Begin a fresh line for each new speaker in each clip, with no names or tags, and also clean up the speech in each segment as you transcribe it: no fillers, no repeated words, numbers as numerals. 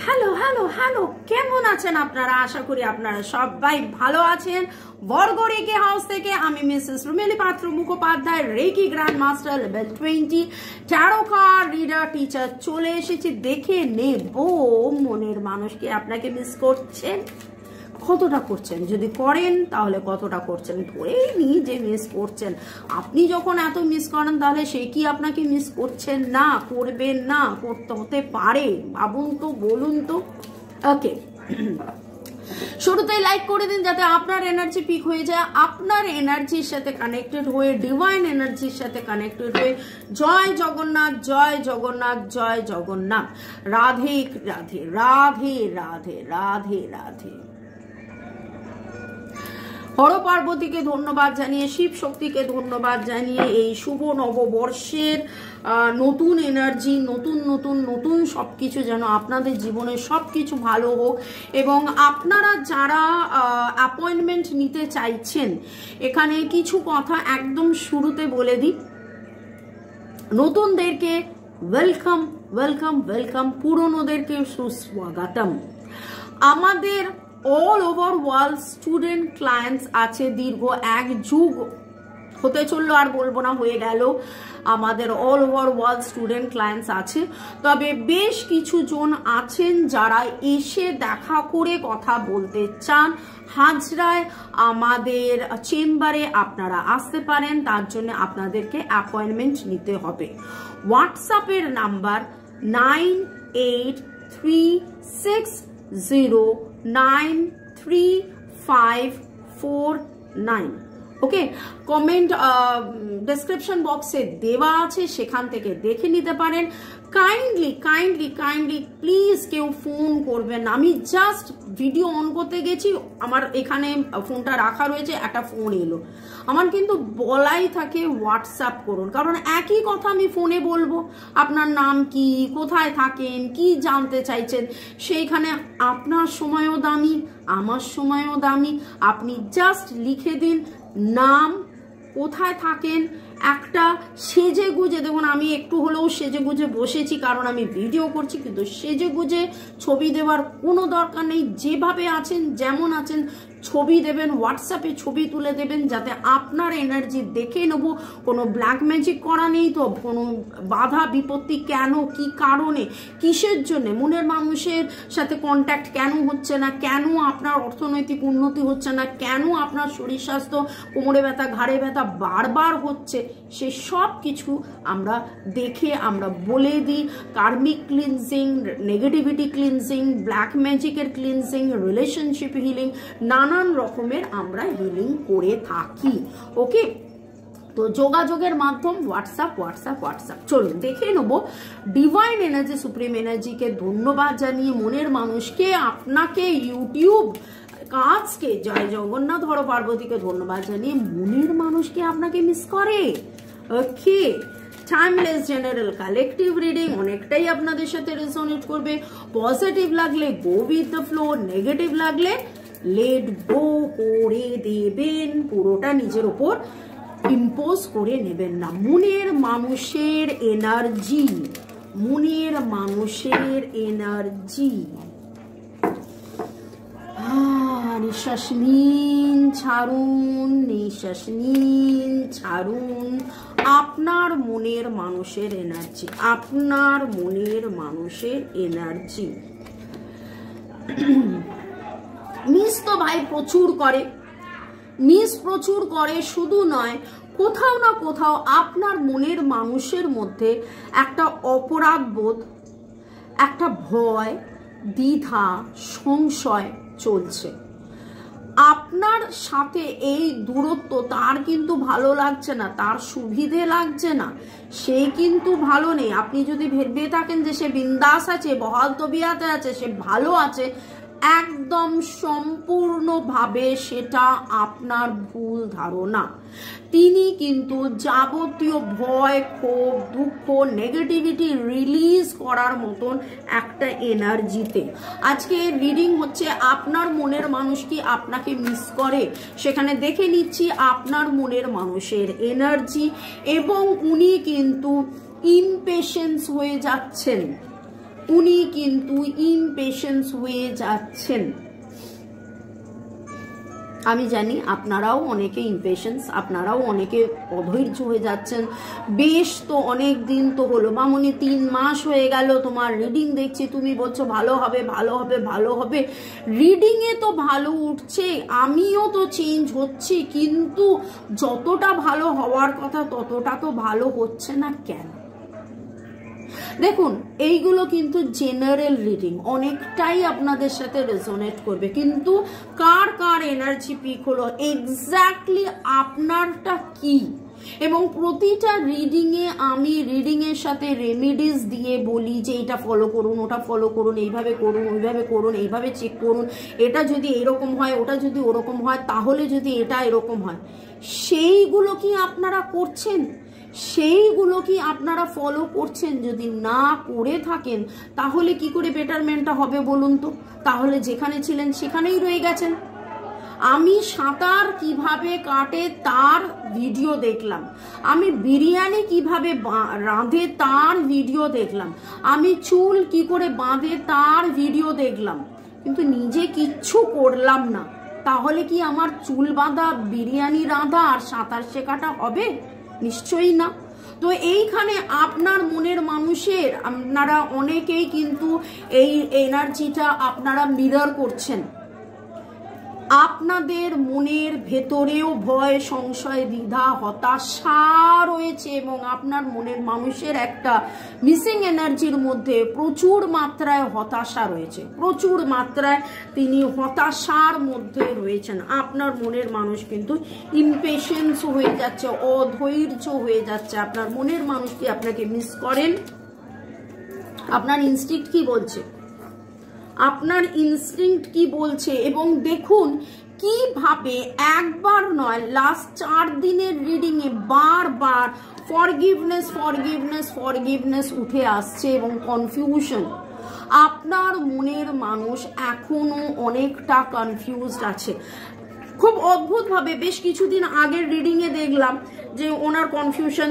Hello hello hello, কেমন আছেন আপনারা? আশা করি আপনারা সবাই ভালো আছেন। বর্গ রেকি হাউস থেকে আমি Mrs Rumeli Patra Mukhopadhyay, reiki grand master level 20 tarot card reader teacher চলে এসেছি। দেখে নেব মনের মানুষকে আপনাকে মিস করছেন, কতটা করছেন। যদি করেন তাহলে কতটা করছেন, ধরেই নি যে মিস করছেন। আপনি যখন এত মিস করেন তাহলে সে কি আপনাকে মিস করছেন না? করবেন না? করতে হতে পারে, ভাবুন তো, বলুন তো। ওকে, শুরুতেই লাইক করে দিন যাতে আপনার এনার্জি পিক হয়ে যায়, আপনার এনার্জির সাথে কানেক্টেড হয়ে, ডিভাইন এনার্জির সাথে কানেক্টেড হয়ে। জয় জগন্নাথ, জয় জগন্নাথ, জয় জগন্নাথ। রাধে রাধে রাধে রাধে রাধে রাধে। হর পার্বতীকে ধন্যবাদ জানিয়ে, শিব শক্তিকে ধন্যবাদ জানিয়ে এই শুভ নববর্ষের নতুন এনার্জি, নতুন নতুন নতুন সবকিছু যেন আপনাদের জীবনে সবকিছু ভালো হোক। এবং আপনারা যারা অ্যাপয়েন্টমেন্ট নিতে চাইছেন, এখানে কিছু কথা একদম শুরুতে বলে দিই। নতুনদেরকে ওয়েলকাম ওয়েলকাম ওয়েলকাম, পুরনোদেরকে সুস্বাগতম। আমাদের all over world student clients আছে, দীর্ঘ এক যুগ হতে চললো, আর বলবো না, হয়ে গেল। আমাদের all over world student clients আছে। তবে বেশ কিছু জন আছেন যারা এসে দেখা করে কথা বলতে চান। হাজরায় আমাদের চেম্বারে আপনারা আসতে পারেন, তার জন্য আপনাদেরকে অ্যাপয়েন্টমেন্ট নিতে হবে। হোয়াটসঅ্যাপের নাম্বার 9836093549। ওকে, কমেন্ট ডেসক্রিপশন বক্সে দেওয়া আছে, সেখান থেকে দেখে নিতে পারেন। কাইন্ডলি কাইন্ডলি কাইন্ডলি প্লিজ কেউ ফোন করবেন না। আমি জাস্ট ভিডিও অন করতে গেছি, আমার এখানে ফোনটা রাখা রয়েছে, একটা ফোন এলো। আমার কিন্তু বলাই থাকে হোয়াটসঅ্যাপ করুন, কারণ একই কথা আমি ফোনে বলবো। আপনার নাম কি, কোথায় থাকেন, কি জানতে চাইছেন, সেইখানে আপনার সময়ও দামি, আমার সময়ও দামি। আপনি জাস্ট লিখে দিন নাম, কোথায় থাকেন, একটা সেজে গুজে, দেখুন আমি একটু হলেও সেজে গুজে বসেছি কারণ আমি ভিডিও করছি, কিন্তু সেজে গুজে ছবি দেওয়ার কোনো দরকার নেই। যেভাবে আছেন, যেমন আছেন, ছবি দেবেন, হোয়াটসঅ্যাপে ছবি তুলে দেবেন, যাতে আপনার এনার্জি দেখে নেব। কোনো ব্ল্যাক ম্যাজিক করা নেই তো, কোনো বাধা বিপত্তি কেন, কি কারণে, কিসের জন্য, মনের মানুষের সাথে কন্ট্যাক্ট কেন হচ্ছে না, কেন আপনার অর্থনৈতিক উন্নতি হচ্ছে না, কেন আপনার শরীর স্বাস্থ্য, কোমরে ব্যথা, ঘাড়ে ব্যথা বারবার হচ্ছে, সে সব কিছু আমরা দেখে আমরা বলে দিই। কার্মিক ক্লিনজিং, নেগেটিভিটি ক্লিনজিং, ব্ল্যাক ম্যাজিকের ক্লিনজিং, রিলেশনশিপ হিলিং, নানান রকমের আমরা হিলিং করে থাকি। ওকে, তো যোগাযোগের মাধ্যম হোয়াটসঅ্যাপ হোয়াটসঅ্যাপ হোয়াটসঅ্যাপ। চলুন দেখে নেব। ডিভাইন এনার্জি, সুপ্রিম এনার্জিকে ধন্যবাদ জানিয়ে, মনের মানুষকে, আপনাকে, ইউটিউব কাজকে, জয় জগন্নাথ হর পার্বতীকে ধন্যবাদ জানিয়ে, মনের মানুষকে আপনাকে মিস করে। ওকে, টাইমলেস জেনারেল কালেকটিভ রিডিং অনেকটাই আপনাদের সাথে রেজোনেট করবে। পজিটিভ লাগলে go with the flow, negative লাগলে লেট গো করে দেবেন, পুরোটা নিজের ওপর ইম্পোজ করে নেবেন না। মনের মানুষের এনার্জি, মনের মানুষের এনার্জি। নিঃশ্বাস নিন, ছাড়ুন, নিঃশ্বাস নিন, ছাড়ুন। আপনার মনের মানুষের এনার্জি, আপনার মনের মানুষের এনার্জি। মিস তো ভাই প্রচুর করে, মিস প্রচুর করে, শুধু নয়, কোথাও না কোথাও আপনার মনের মানুষের মধ্যে একটা অপরাধ বোধ, একটা ভয়, দ্বিধা, সংশয় চলছে। আপনার সাথে এই দূরত্ব তার কিন্তু ভালো লাগছে না, তার সুবিধে লাগছে না, সে কিন্তু ভালো নেই। আপনি যদি ভেবে থাকেন যে সে বিন্দাস আছে, বহাল তবিয়াতে আছে, সে ভালো আছে, একদম সম্পূর্ণভাবে সেটা আপনার ভুল ধারণা। তিনি কিন্তু যাবতীয় ভয়, ক্ষোভ, দুঃখ, নেগেটিভিটি রিলিজ করার মতন একটা এনার্জিতে। আজকে রিডিং হচ্ছে আপনার মনের মানুষ কি আপনাকে মিস করে, সেখানে দেখে নিচ্ছি আপনার মনের মানুষের এনার্জি। এবং উনি কিন্তু ইমপেশেন্স হয়ে যাচ্ছেন, উনি কিন্তু ইমপেশেন্স হয়ে যাচ্ছেন। আমি জানি আপনারাও অনেকে ইমপেশেন্স, আপনারাও অনেকে অধৈর্য হয়ে যাচ্ছেন। বেশ, তো অনেক দিন তো হলো মামনি, 3 মাস হয়ে গেল তোমার রিডিং দেখছি, তুমি বলছো ভালো হবে ভালো হবে ভালো হবে। রিডিংয়ে তো ভালো উঠছে, আমিও তো চেঞ্জ হচ্ছি, কিন্তু যতটা ভালো হওয়ার কথা ততটা তো ভালো হচ্ছে না কেন? দেখুন, এইগুলো কিন্তু জেনারেল রিডিং, অনেকটাই আপনাদের সাথে রেজোনেট করবে, কিন্তু কার কার এনার্জি পিক হলো, এক্স্যাক্টলি আপনারটা কি। এবং প্রতিটা রিডিংয়ে আমি রিডিংয়ের সাথে রেমেডিস দিয়ে বলি যে এটা ফলো করুন, ওটা ফলো করুন, এইভাবে করুন, ওইভাবে করুন, এইভাবে চেক করুন, এটা যদি এরকম হয়, ওটা যদি ওরকম হয়, তাহলে যদি এটা এরকম হয়। সেইগুলো কি আপনারা করছেন? সেইগুলো কি আপনারা ফলো করছেন? যদি না করে থাকেন তাহলে কি করে বেটারমেন্টটা হবে বলুন তো? তাহলে যেখানে ছিলেন সেখানেই রয়ে গেছেন। আমি সাঁতার কিভাবে কাটে তার ভিডিও দেখলাম, আমি বিরিয়ানি কিভাবে রাঁধে তার ভিডিও দেখলাম, আমি চুল কি করে বাঁধে তার ভিডিও দেখলাম, কিন্তু নিজে কিচ্ছু করলাম না। তাহলে কি আমার চুল বাঁধা, বিরিয়ানি রাঁধা আর সাঁতার শেখাটা হবে? নিশ্চয়ই না। তো এইখানে আপনার মনের মানুষের, আপনারা অনেকেই কিন্তু এই এনার্জিটা আপনারা মিরর করছেন। আপনাদের মনের ভেতরেও ভয়, সংশয়, দ্বিধা, হতাশা রয়েছে, এবং আপনার মনের মানুষের একটা মিসিং এনার্জির মধ্যে প্রচুর মাত্রায় হতাশা রয়েছে, প্রচুর মাত্রায় তিনি হতাশার মধ্যে রয়েছেন। আপনার মনের মানুষ কিন্তু ইমপেশেন্স হয়ে যাচ্ছে, অধৈর্য হয়ে যাচ্ছে। আপনার মনের মানুষ কি আপনাকে মিস করেন? আপনার ইনস্টিংক্ট কি বলছে? আপনার ইনস্টিংক্ট কি বলছে? এবং দেখুন কিভাবে একবার নয়, লাস্ট 4 দিনের রিডিং এ বারবার ফরগিভনেস ফরগিভনেস ফরগিভনেস উঠে আসছে এবং কনফিউশন। আপনার মনের মানুষ এখনো অনেকটা কনফিউজড আছে। খুব অদ্ভুত ভাবে বেশ কিছুদিন আগের রিডিং এ দেখলাম যে ওনার কনফিউশন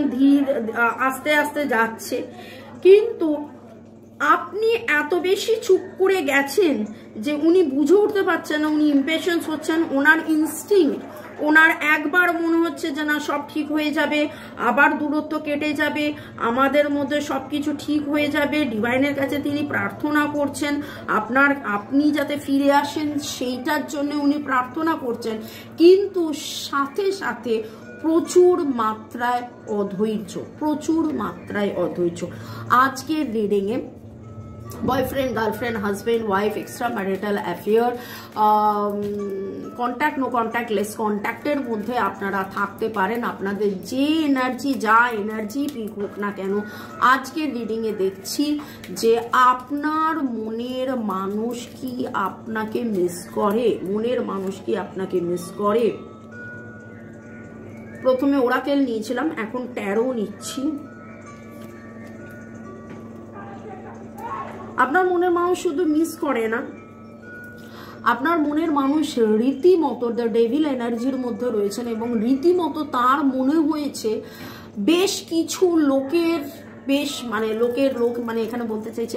আস্তে আস্তে যাচ্ছে, কিন্তু আপনি এত বেশি চুপ করে গেছেন যে উনি বুঝে উঠতে পারছেন না, উনি ইমপেশেন্স হচ্ছেন। ওনার ইনস্টিংক্ট, ওনার একবার মনে হচ্ছে যে না সব ঠিক হয়ে যাবে, আবার দূরত্ব কেটে যাবে, আমাদের মধ্যে সবকিছু ঠিক হয়ে যাবে। ডিভাইনের কাছে তিনি প্রার্থনা করছেন, আপনি যাতে ফিরে আসেন সেইটার জন্য উনি প্রার্থনা করছেন, কিন্তু সাথে সাথে প্রচুর মাত্রায় অধৈর্য, প্রচুর মাত্রায় অধৈর্য। আজকের রিডিং এ boyfriend, girlfriend, husband, wife, extra marital affair, contact, no contact, less কন্ট্যাক্টের মধ্যে আপনারা থাকতে পারেন। আপনাদের যে এনার্জি, যা এনার্জি পিক হোক না কেন, আজকের রিডিংয়ে দেখছি যে আপনার মনের মানুষ কি আপনাকে মিস করে, মনের মানুষ কি আপনাকে মিস করে। প্রথমে ওরাকেল নিয়েছিলাম, এখন ট্যারো নিচ্ছি। আপনার মনের মানুষ শুধু মিস করে না, আপনার মনের মানুষ রীতিমতো দ্য ডেভিল এনার্জির মধ্যে রয়েছেন, এবং রীতিমতো তার মনে হয়েছে বেশ কিছু লোকের, এখানে বলতে চাইছি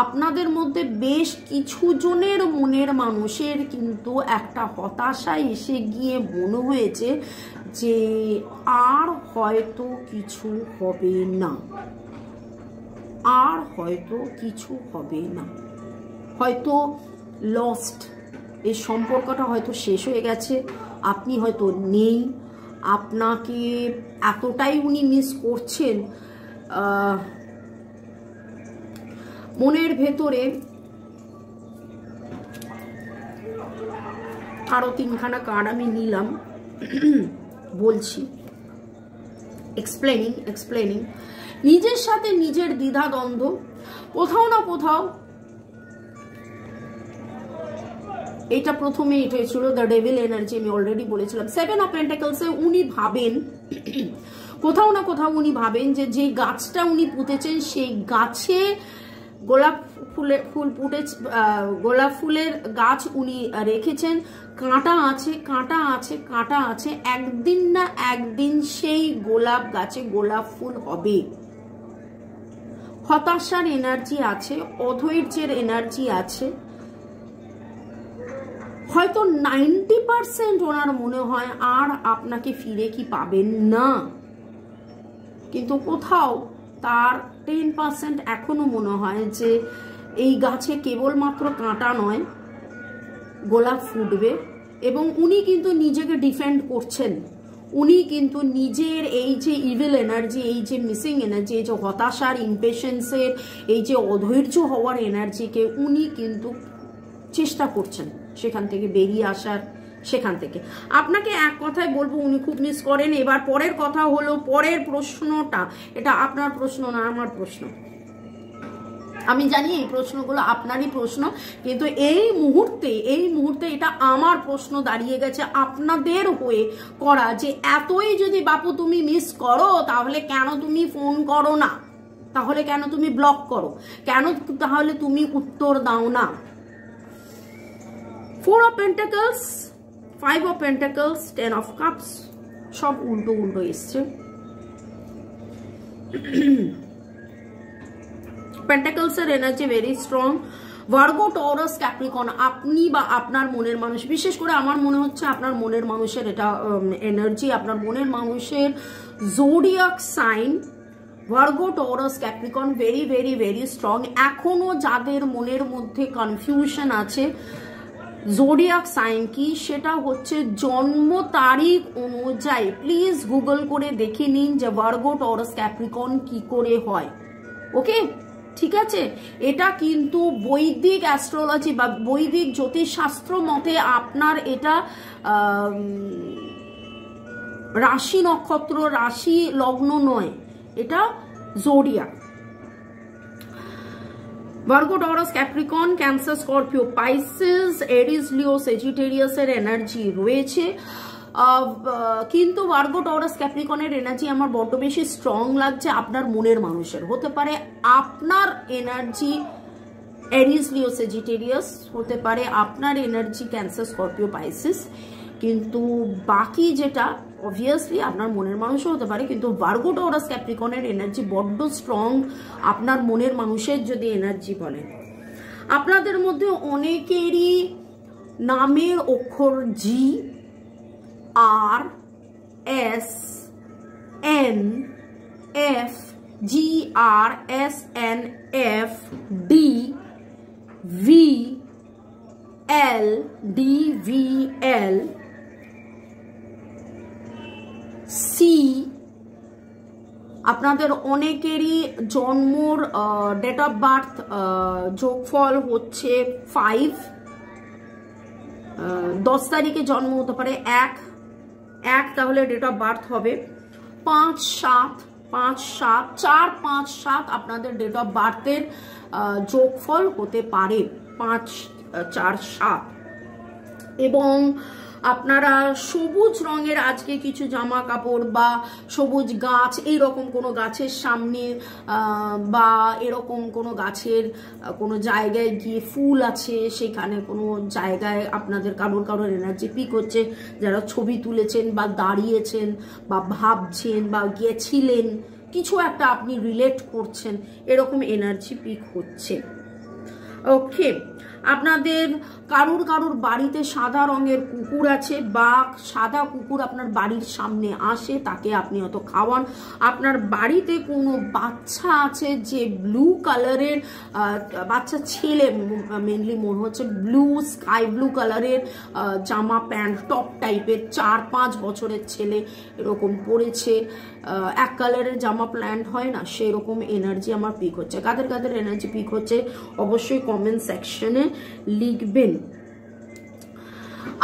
আপনাদের মধ্যে বেশ কিছু জনের মনের মানুষের কিন্তু একটা হতাশা এসে গিয়ে মনে হয়েছে যে আর হয়তো কিছু হবে না, আর হয়তো কিছু হবে না, হয়তো লস্ট, এই সম্পর্কটা হয়তো শেষ হয়ে গেছে, আপনি হয়তো নেই, আপনাকে এতটাই উনি মিস করছেন। মনের ভেতরে আরো 3খানা কার্ড আমি নিলাম, বলছি, এক্সপ্লেনিং। নিজের সাথে নিজের দ্বিধা দ্বন্দ্ব, কোথাও না কোথাও এটা প্রথমে এটা ছিল দ্য ডেভিল এনার্জি, আমি অলরেডি বলেছিলাম। 7 অফ পেন্টাকলসে উনি ভাবেন, কোথাও না কোথাও উনি ভাবেন যে গাছটা উনি পুঁতেছেন সেই গাছে গোলাপ ফুলের গাছ উনি রেখেছেন, কাঁটা আছে, একদিন না একদিন সেই গোলাপ গাছে গোলাপ ফুল হতাশার এনার্জি আছে, অধৈর্যের এনার্জি আছে। হয়তো 90% ওনার মনে হয় আর আপনাকে ফিরে কি পাবেন না, কিন্তু কোথাও তার 10% এখনো মনে হয় যে এই গাছে কেবলমাত্র কাঁটা নয়, গোলাপ ফুটবে। এবং উনি কিন্তু নিজেকে ডিফেন্ড করছেন, উনি কিন্তু নিজের এই যে ইভিল এনার্জি, এই যে মিসিং এনার্জি, এই যে হতাশার, ইমপেশেন্সের, এই যে অধৈর্য হওয়ার এনার্জিকে উনি কিন্তু চেষ্টা করছেন সেখান থেকে বেরিয়ে আসার। সেখান থেকে আপনাকে এক কথায় বলবো উনি খুব মিস করেন। এবার পরের কথা হলো, পরের প্রশ্নটা, এটা আপনার প্রশ্ন না আমার প্রশ্ন, আমি জানি এই প্রশ্নগুলো আপনারই প্রশ্ন, কিন্তু এই মুহূর্তে এটা আমার প্রশ্ন দাঁড়িয়ে গেছে আপনাদের হয়ে করা, যে এতই যদি বাপু তুমি মিস করো তাহলে কেন তুমি ফোন করো না, তাহলে কেন তুমি ব্লক করো, কেন তাহলে তুমি উত্তর দাও না। 4 of Pentacles, 5 of Pentacles, 10 of Cups, সব উল্টো উল্টো এসছে। Pentacles এর energy very strong. Virgo, Taurus, Capricorn, আপনি বা আপনার মনের মানুষ, বিশেষ করে আমার মনে হচ্ছে আপনার মনের মানুষের এটা এনার্জি, আপনার মনের মানুষের zodiac sign Virgo, Taurus, Capricorn very very very strong. এখনো যাদের মনের মধ্যে কনফিউশন আছে জোডিয়াক সাইন কি, সেটা হচ্ছে জন্ম তারিখ অনুযায়ী প্লিজ গুগল করে দেখে নিন যে ভার্গো, টরাস, ক্যাপ্রিকন কি করে হয়। ওকে, ঠিক আছে? এটা কিন্তু বৈদিক অ্যাস্ট্রোলজি বা বৈদিক জ্যোতিষশাস্ত্র মতে আপনার এটা রাশি নক্ষত্র, রাশি লগ্ন নয়, এটা zodiac. Virgo, Taurus, Capricorn, Cancer, Scorpio, Pisces, Aries, Leo, Sagittarius এর এনার্জি রয়েছে। কিন্তু ভার্গো, টরাস, ক্যাপ্রিকনের এনার্জি আমার বড্ড বেশি স্ট্রং লাগছে আপনার মনের মানুষের। হতে পারে আপনার এনার্জি এরিস, লিও, সেজিটেরিয়াস, হতে পারে আপনার এনার্জি ক্যান্সার, স্করপিও, পাইসেস, কিন্তু বাকি যেটা অবভিয়াসলি আপনার মনের মানুষও হতে পারে, কিন্তু ভার্গো, টরাস, ক্যাপ্রিকনের এনার্জি বড্ড স্ট্রং আপনার মনের মানুষের যদি এনার্জি বলেন। আপনাদের মধ্যে অনেকেরই নামের অক্ষর G, R, S, N, F, G, R, S, N, F, D, V, L, D, V, L, C. আপনাদের অনেকেরই জন্মর ডেট অফ বার্থ যোগফল হচ্ছে 5, 10 তারিখে জন্ম হতে পারে 1, তাহলে ডেট অফ বার্থ হবে 5, 7, 5, 7, 4, 5, 7 আপনাদের ডেট অফ বার্থের যোগফল হতে পারে 5, 4, 7। এবং আপনারা সবুজ রঙের আজকে কিছু জামা কাপড় বা সবুজ গাছ, এইরকম কোনো গাছের সামনে বা এরকম কোনো গাছের কোনো জায়গায় গিয়ে ফুল আছে সেখানে কোনো জায়গায় আপনাদের কারোর এনার্জি পিক হচ্ছে, যারা ছবি তুলেছেন বা দাঁড়িয়েছেন বা ভাবছেন বা গিয়েছিলেন, কিছু একটা আপনি রিলেট করছেন, এরকম এনার্জি পিক হচ্ছে। ওকে, আপনাদের কারুর বাড়িতে সাদা রঙের কুকুর আছে বা সাদা কুকুর আপনার বাড়ির সামনে আসে, তাকে আপনি অত খাওয়ান। আপনার বাড়িতে কোনো বাচ্চা আছে যে ব্লু কালারের, বাচ্চা ছেলে মেনলি মনে হচ্ছে, ব্লু স্কাই ব্লু কালারের জামা প্যান্ট টপ টাইপের, 4-5 বছরের ছেলে এরকম পরেছে, এক কালারের জামা প্যান্ট হয় না, সেরকম এনার্জি আমার পিক হচ্ছে। কাদের এনার্জি পিক হচ্ছে অবশ্যই কমেন্ট সেকশনে লিখবেন।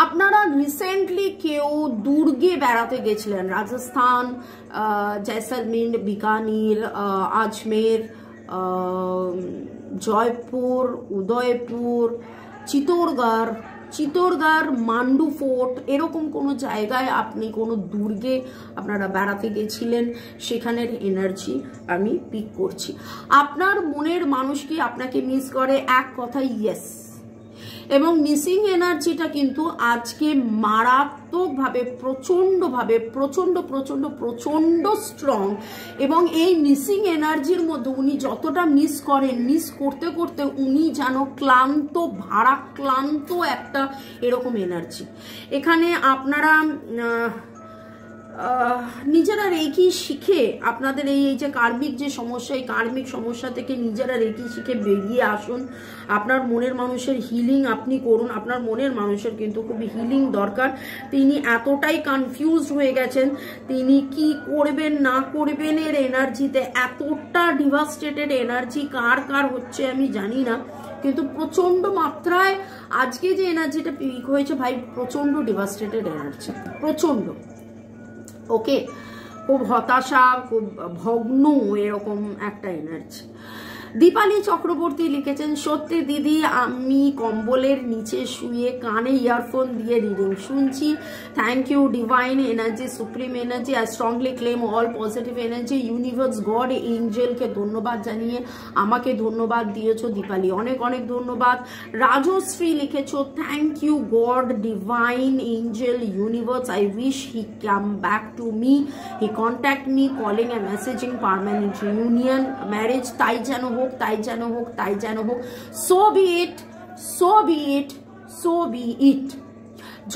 আপনারা রিসেন্টলি কেউ দুর্গে বেড়াতে গেছিলেন, রাজস্থান, জয়সলমের, বিকানির, আজমের, জয়পুর, উদয়পুর, চিত্তরগড়, মান্ডু ফোর্ট, এরকম কোনো জায়গায় আপনি কোনো দুর্গে আপনারা বেড়াতে গেছিলেন, সেখানের এনার্জি আমি পিক করছি। আপনার মনের মানুষ কি আপনাকে মিস করে? এক কথায় ইয়েস। এবং মিসিং এনার্জিটা কিন্তু আজকে মারাত্মকভাবে প্রচন্ড স্ট্রং। এবং এই মিসিং এনার্জির মধ্যে উনি যতটা মিস করেন, মিস করতে করতে উনি যেন ক্লান্ত, ভারাক্লান্ত একটা এরকম এনার্জি। এখানে আপনারা নিজেরা রেকি শিখে আপনাদের এই যে কার্মিক যে সমস্যা, এই কার্মিক সমস্যা থেকে নিজেরা রেকি শিখে বেরিয়ে আসুন। আপনার মনের মানুষের হিলিং আপনি করুন। আপনার মনের মানুষের কিন্তু খুবই হিলিং দরকার। তিনি এতটাই কনফিউজড হয়ে গেছেন, তিনি কি করবেন না করবেন এর এনার্জিতে, এতটা ডিভাস্টেটেড এনার্জি কার কার হচ্ছে আমি জানি না, কিন্তু প্রচন্ড মাত্রায় আজকে যে এনার্জিটা পিক হয়েছে ভাই, প্রচন্ড ডিভাস্টেটেড এনার্জি, প্রচন্ড। ওকে, খুব হতাশা, খুব ভগ্ন এরকম একটা এনার্জি। দীপালি চক্রবর্তী লিখেছেন, সত্যি দিদি আমি কম্বলের নিচে শুয়ে কানে ইয়ারফোন দিয়ে রিডিং শুনছি। Thank you divine energy, supreme energy. I strongly claim all positive energy. Universe, God, এঞ্জেলকে ধন্যবাদ জানিয়ে আমাকে ধন্যবাদ দিয়েছো দীপালি, অনেক অনেক ধন্যবাদ। রাজশ্রী লিখেছো, thank you God, divine, angel, universe. I wish he come back to me, he contact me, calling and messaging permanent reunion, marriage, তাই যেন হোক, তাই যেন হোক, তাই যেন হোক। So be it, so be it, so be it.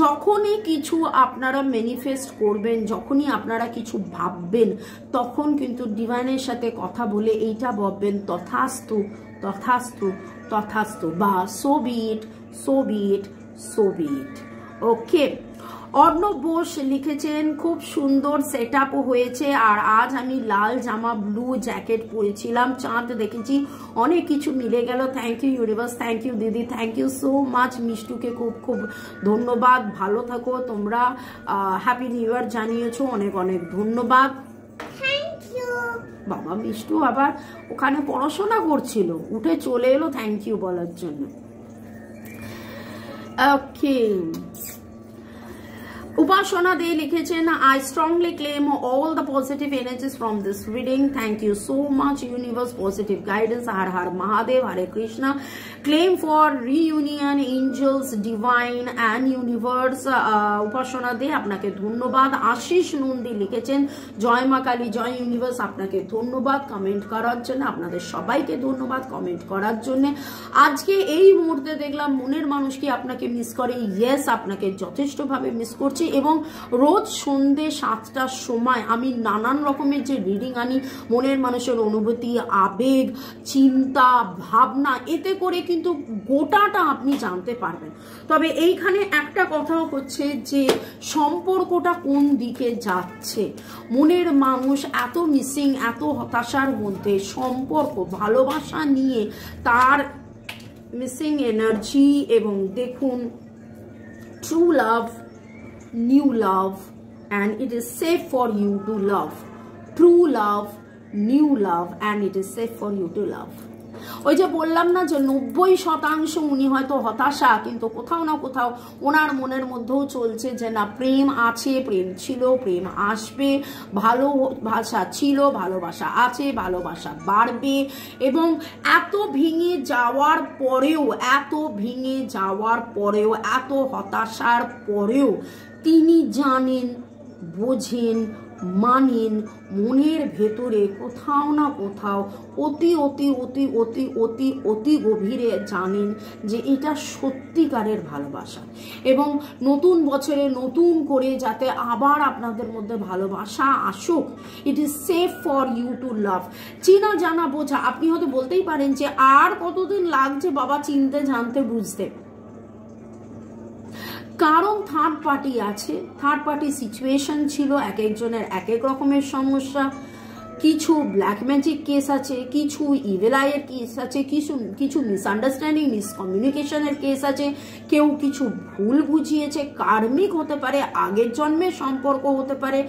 যখনই কিছু আপনারা ম্যানিফেস্ট করবেন, যখনই আপনারা কিছু ভাববেন, তখন কিন্তু ডিভাইনের সাথে কথা বলে এইটা ভাববেন, তথাস্তু তথাস্তু তথাস্তু, বা so be it, so be it, so be ইট। ওকে, অর্ণব বোস লিখেছেন, খুব সুন্দর সেট আপ হয়েছে, আর আজ আমি লাল জামা ব্লু জ্যাকেট পরেছিলাম, চাঁদ দেখেছি, অনেক কিছু মিলে গেল। Thank you universe, thank you দিদি, থ্যাংক ইউ সো মাচ। মিষ্টুকে খুব খুব ধন্যবাদ, ভালো থাকো তোমরা, হ্যাপি নিউ ইয়ার জানিয়েছো, অনেক অনেক ধন্যবাদ। বাবা মিষ্টু আবার ওখানে পড়াশোনা করছিল, উঠে চলে এলো থ্যাংক ইউ বলার জন্য। ওকে, উপাসনা দে লিখেছেন, I strongly claim all the positive energies from this reading. Thank you so much universe, positive guidance. Har Har Mahadev, Hare Krishna. Claim for reunion, angels, divine and universe. Upasana Dey আপনাকে ধন্যবাদ। আশিস নন্দী লিখেছেন, জয় মা কালী, জয় ইউনিভার্স, আপনাকে ধন্যবাদ কমেন্ট করার জন্য, আপনাদের সবাইকে ধন্যবাদ কমেন্ট করার জন্য। আজকে এই মুহূর্তে দেখলাম মনের মানুষ কি আপনাকে মিস করে, ইয়েস আপনাকে যথেষ্টভাবে মিস করছে। এবং রোজ সন্ধে 7টার সময় আমি নানান রকমের যে রিডিং আনি, মনের মানুষের অনুভূতি, আবেগ, চিন্তা, ভাবনা, এতে করে কিন্তু গোটাটা আপনি জানতে পারবেন। তবে এইখানে একটা কথাও হচ্ছে যে সম্পর্কটা কোন দিকে যাচ্ছে, মনের মানুষ এত মিসিং, এত হতাশার মধ্যে, সম্পর্ক ভালোবাসা নিয়ে তার মিসিং এনার্জি। এবং দেখুন, true love, new love, and it is safe for you to love. True love, new love, and it is safe for you to love. ওই যে বললাম না যে 90% উনি হয়তো হতাশা, কিন্তু কোথাও না কোথাও ওনার মনের মধ্যেও চলছে যে না, প্রেম আছে, প্রেম ছিল, প্রেম আসবে, ভালোবাসা ছিল, ভালোবাসা আছে, ভালোবাসা বাড়বে। এবং এত ভেঙে যাওয়ার পরেও, এত ভেঙে যাওয়ার পরেও, এত হতাশার পরেও তিনি জানেন, বোঝেন, মানেন, মনের ভেতরে কোথাও না কোথাও অতি অতি অতি অতি অতি অতি গভীরে জানেন যে এটা সত্যিকারের ভালোবাসা। এবং নতুন বছরে নতুন করে যাতে আবার আপনাদের মধ্যে ভালোবাসা আসুক, it is safe for you to love. চিনা জানা বোঝা, আপনি হয়তো বলতেই পারেন যে আর কতদিন লাগছে বাবা চিনতে, জানতে, বুঝতে, কারণ থার্ড পার্টি আছে, থার্ড পার্টি সিচুয়েশন ছিল, এক একজনের এক এক রকমের সমস্যা। কিছু ব্ল্যাক ম্যাজিক কেস আছে, কিছু ইভিল আইয়ের কেস আছে, কিছু মিসআন্ডারস্ট্যান্ডিং, মিসকমিউনিকেশনের কেস আছে, কেউ কিছু ভুল বুঝিয়েছে, কার্মিক হতে পারে, আগের জন্মের সম্পর্ক হতে পারে,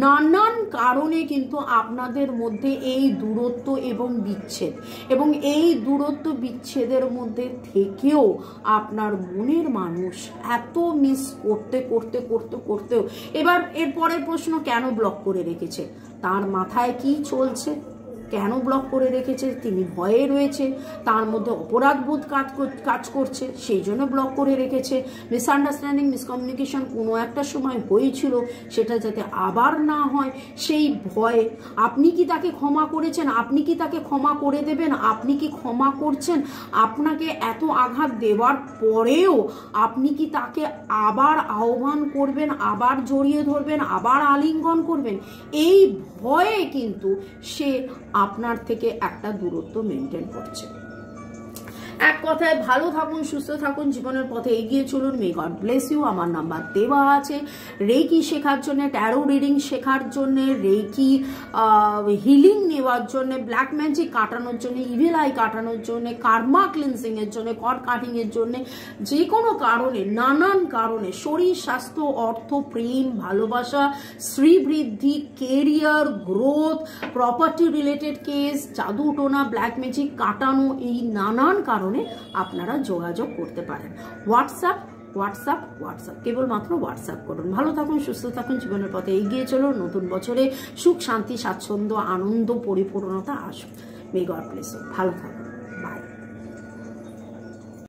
নানান কারণে কিন্তু আপনাদের মধ্যে এই দূরত্ব এবং বিচ্ছেদ। এবং এই দূরত্ব বিচ্ছেদের মধ্যে থেকেও আপনার মনের মানুষ এত মিস করতে করতে করতে করতেও, এবার এর পরের প্রশ্ন, কেন ব্লক করে রেখেছে, তার মাথায় কি চলছে, কেন ব্লক করে রেখেছে? তিনি ভয়ে রয়েছে, তার মধ্যে অপরাধবোধ কাজ করছে, সেই জন্য ব্লক করে রেখেছে। মিসআন্ডারস্ট্যান্ডিং, মিসকমিউনিকেশন কোনো একটা সময় হয়েছিল, সেটা যাতে আবার না হয় সেই ভয়ে। আপনি কি তাকে ক্ষমা করেছেন? আপনি কি তাকে ক্ষমা করে দেবেন? আপনি কি ক্ষমা করছেন? আপনাকে এত আঘাত দেওয়ার পরেও আপনি কি তাকে আবার আহ্বান করবেন, আবার জড়িয়ে ধরবেন, আবার আলিঙ্গন করবেন? এই ভয়ে কিন্তু সে আপনার থেকে একটা দূরত্ব মেনটেন করছে। এক কথায় ভালো থাকুন, সুস্থ থাকুন, জীবনের পথে এগিয়ে চলুন। May God bless you. আমার নাম্বার দেওয়া আছে। রেকি শেখার জন্য, ট্যারো রিডিং শেখার জন্য, রেকি হিলিং নেওয়ার জন্য, ব্ল্যাক ম্যাজিক কাটানোর জন্য, ইভিল আই কাটানোর জন্য, কার্মা ক্লিনজিং এর জন্য, কর্ড কাটিং এর জন্য, যে কোনো কারণে, নানান কারণে, শরীর, স্বাস্থ্য, অর্থ, প্রেম, ভালোবাসা, শ্রীবৃদ্ধি, career, growth, property related case, জাদু টোনা, ব্ল্যাক ম্যাজিক কাটানো, এই নানান কারণে আপনারা যোগাযোগ করতে পারেন। হোয়াটসঅ্যাপ, কেবলমাত্র হোয়াটসঅ্যাপ করুন। ভালো থাকুন, সুস্থ থাকুন, জীবনের পথে এগিয়ে চলুন। নতুন বছরে সুখ, শান্তি, স্বাচ্ছন্দ্য, আনন্দ, পরিপূর্ণতা আসুন। May God bless you. ভালো থাকুন।